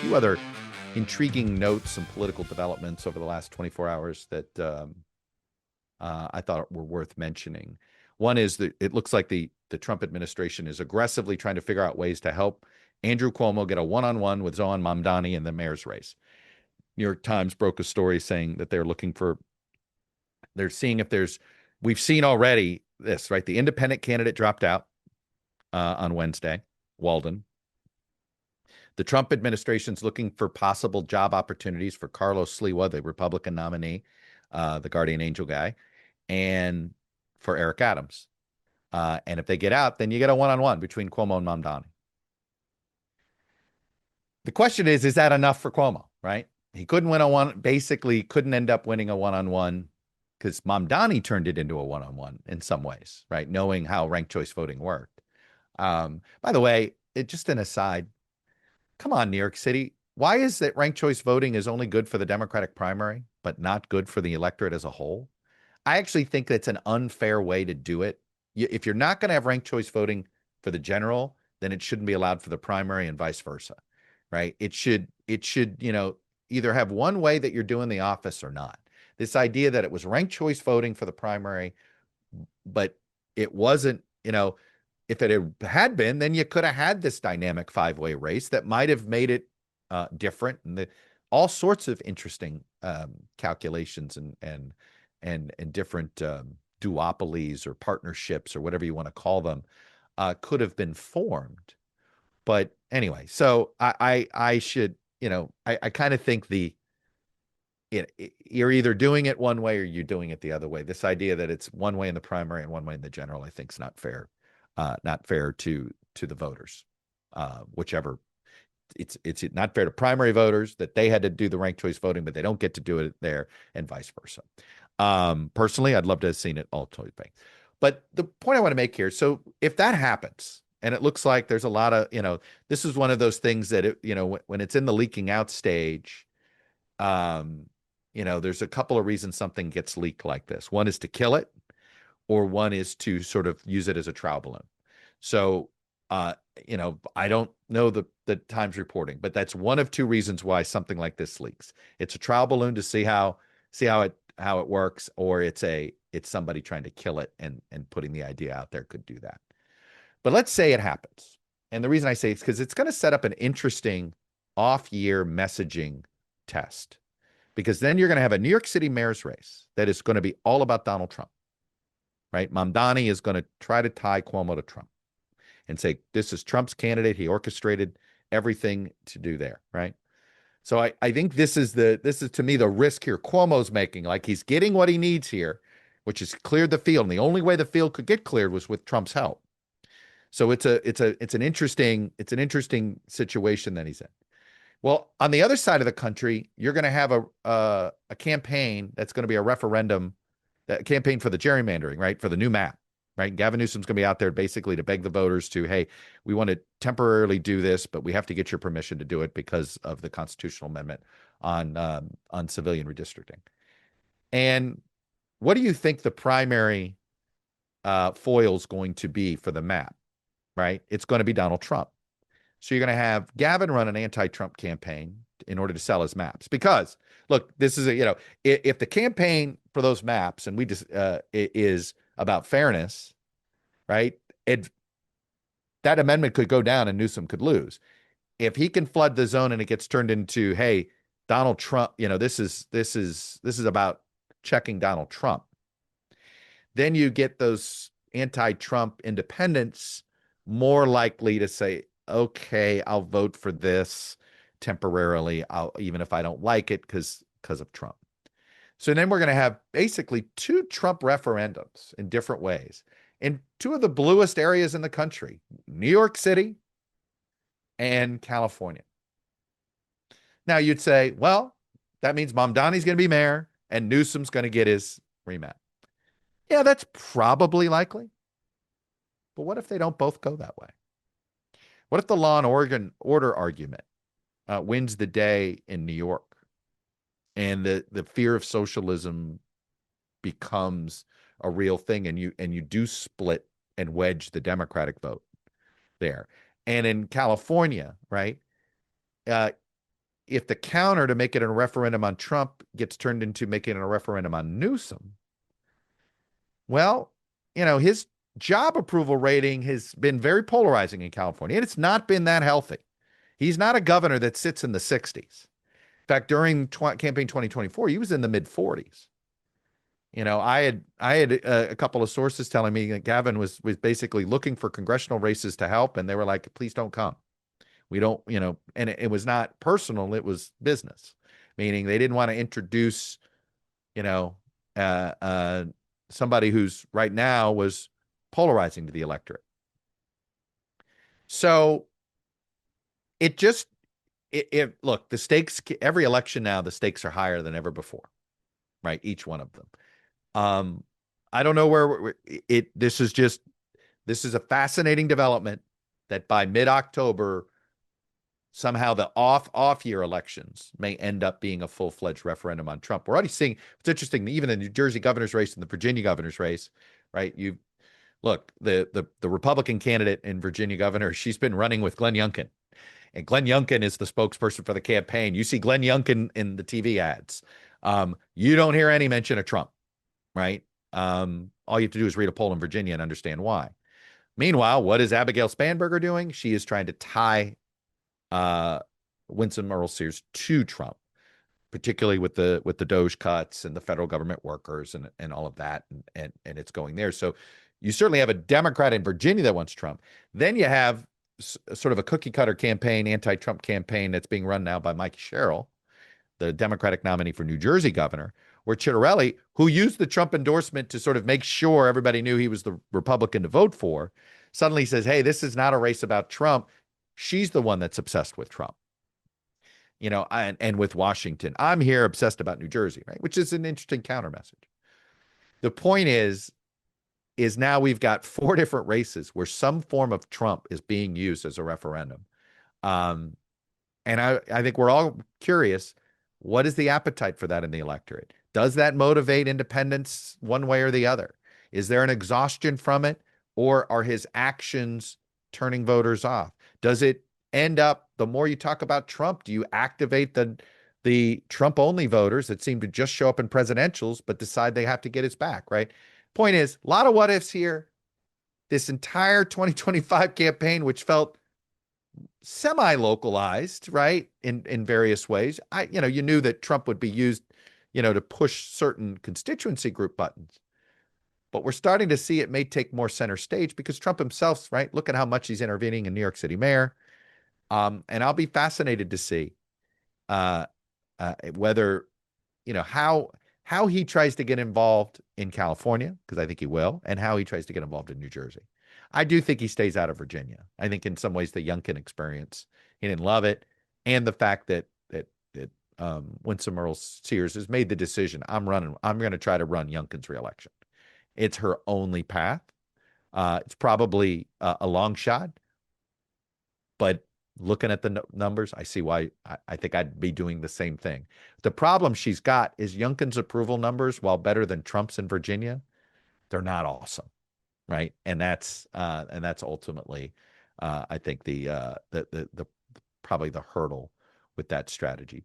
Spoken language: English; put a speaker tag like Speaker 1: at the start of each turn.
Speaker 1: few other intriguing notes and political developments over the last 24 hours that I thought were worth mentioning. One is that it looks like the Trump administration is aggressively trying to figure out ways to help Andrew Cuomo get a one-on-one with Zohran Mamdani in the mayor's race. New York Times broke a story saying that they're seeing if we've seen already this, right? The independent candidate dropped out on Wednesday, Walden. The Trump administration's looking for possible job opportunities for Carlos Sliwa, the Republican nominee, the guardian angel guy, and for Eric Adams. And if they get out, then you get a one-on-one between Cuomo and Mamdani. The question is that enough for Cuomo, right? He couldn't win basically couldn't end up winning a one-on-one because Mamdani turned it into a one-on-one in some ways, right? Knowing how ranked choice voting worked. By the way, just an aside, come on, New York City. Why is that ranked choice voting is only good for the Democratic primary, but not good for the electorate as a whole? I actually think that's an unfair way to do it. If you're not going to have ranked choice voting for the general, then it shouldn't be allowed for the primary and vice versa, right? It should, either have one way that you're doing the office or not. This idea that it was ranked choice voting for the primary, but it wasn't, if it had been, then you could have had this dynamic five-way race that might have made it different, and all sorts of interesting calculations and different duopolies or partnerships or whatever you want to call them could have been formed. But anyway, so I should, I kind of think you're either doing it one way or you're doing it the other way. This idea that it's one way in the primary and one way in the general, I think is not fair to the voters, whichever. It's not fair to primary voters that they had to do the ranked choice voting, but they don't get to do it there, and vice versa. Personally, I'd love to have seen it all choice voting. But the point I want to make here, so if that happens, and it looks like there's a lot of, this is one of those things that, when it's in the leaking out stage, there's a couple of reasons something gets leaked like this. One is to kill it, or one is to sort of use it as a trial balloon. So, I don't know the Times reporting, but that's one of two reasons why something like this leaks. It's a trial balloon to see how it works, or it's somebody trying to kill it and putting the idea out there could do that. But let's say it happens. And the reason I say it's because it's going to set up an interesting off-year messaging test, because then you're going to have a New York City mayor's race that is going to be all about Donald Trump, right? Mamdani is going to try to tie Cuomo to Trump and say, this is Trump's candidate. He orchestrated everything to do there, right? So I think this is to me the risk here Cuomo's making. Like, he's getting what he needs here, which is cleared the field. And the only way the field could get cleared was with Trump's help. So it's an interesting situation that he's in. Well, on the other side of the country, you're going to have a campaign that's going to be a referendum, a campaign for the gerrymandering, right? For the new map, right? Gavin Newsom's going to be out there basically to beg the voters to, hey, we want to temporarily do this, but we have to get your permission to do it because of the constitutional amendment on civilian redistricting. And what do you think the primary foil is going to be for the map, right? It's going to be Donald Trump. So you're going to have Gavin run an anti-Trump campaign in order to sell his maps. Because, look, this is if the campaign for those maps and we just is about fairness, right? That amendment could go down and Newsom could lose. If he can flood the zone and it gets turned into, hey, Donald Trump, this is about checking Donald Trump, then you get those anti-Trump independents more likely to say, okay, I'll vote for this temporarily, even if I don't like it because of Trump. So then we're going to have basically two Trump referendums in different ways in two of the bluest areas in the country, New York City and California. Now you'd say, well, that means Mamdani's going to be mayor and Newsom's going to get his remap. Yeah, that's probably likely. But what if they don't both go that way? What if the law and order argument wins the day in New York, and the fear of socialism becomes a real thing, and you do split and wedge the Democratic vote there? And in California, right, if the counter to make it a referendum on Trump gets turned into making it a referendum on Newsom, well, his job approval rating has been very polarizing in California, and it's not been that healthy. He's not a governor that sits in the 60s. In fact, during campaign 2024, he was in the mid 40s. I had a couple of sources telling me that Gavin was basically looking for congressional races to help, and they were like, "Please don't come. We don't, and it was not personal; it was business, meaning they didn't want to introduce, you know, uh, uh, somebody who's right now was polarizing to the electorate. So it just look, the stakes every election now, the stakes are higher than ever before, right? Each one of them. I don't know where this is a fascinating development that by mid-October, somehow the off year elections may end up being a full-fledged referendum on Trump. We're already seeing, it's interesting, even the New Jersey governor's race and the Virginia governor's race, right? You look, the Republican candidate in Virginia governor, she's been running with Glenn Youngkin. And Glenn Youngkin is the spokesperson for the campaign. You see Glenn Youngkin in the TV ads. You don't hear any mention of Trump, right? All you have to do is read a poll in Virginia and understand why. Meanwhile, what is Abigail Spanberger doing? She is trying to tie Winsome Earl Sears to Trump, particularly with the Doge cuts and the federal government workers and all of that, and it's going there. So you certainly have a Democrat in Virginia that wants Trump. Then you have sort of a cookie cutter campaign, anti-Trump campaign that's being run now by Mike Sherrill, the Democratic nominee for New Jersey governor, where Chitterelli, who used the Trump endorsement to sort of make sure everybody knew he was the Republican to vote for, suddenly says, hey, this is not a race about Trump. She's the one that's obsessed with Trump. And with Washington. I'm here obsessed about New Jersey, right? Which is an interesting counter message. The point is now we've got 4 different races where some form of Trump is being used as a referendum. And I think we're all curious, what is the appetite for that in the electorate? Does that motivate independents one way or the other? Is there an exhaustion from it, or are his actions turning voters off? Does it end up, the more you talk about Trump, do you activate the Trump-only voters that seem to just show up in presidentials but decide they have to get his back, right? Point is, a lot of what ifs here. This entire 2025 campaign, which felt semi-localized, right, in various ways. You knew that Trump would be used, to push certain constituency group buttons. But we're starting to see it may take more center stage because Trump himself, right, look at how much he's intervening in New York City mayor. And I'll be fascinated to see whether, how he tries to get involved in California, because I think he will, and how he tries to get involved in New Jersey. I do think he stays out of Virginia. I think in some ways the Youngkin experience, he didn't love it, and the fact that Winsome Earl Sears has made the decision. I'm going to try to run Youngkin's reelection. It's her only path. It's probably a long shot, but looking at the numbers, I see why I think I'd be doing the same thing. The problem she's got is Youngkin's approval numbers, while better than Trump's in Virginia, they're not awesome, right? And that's ultimately, I think the probably the hurdle with that strategy.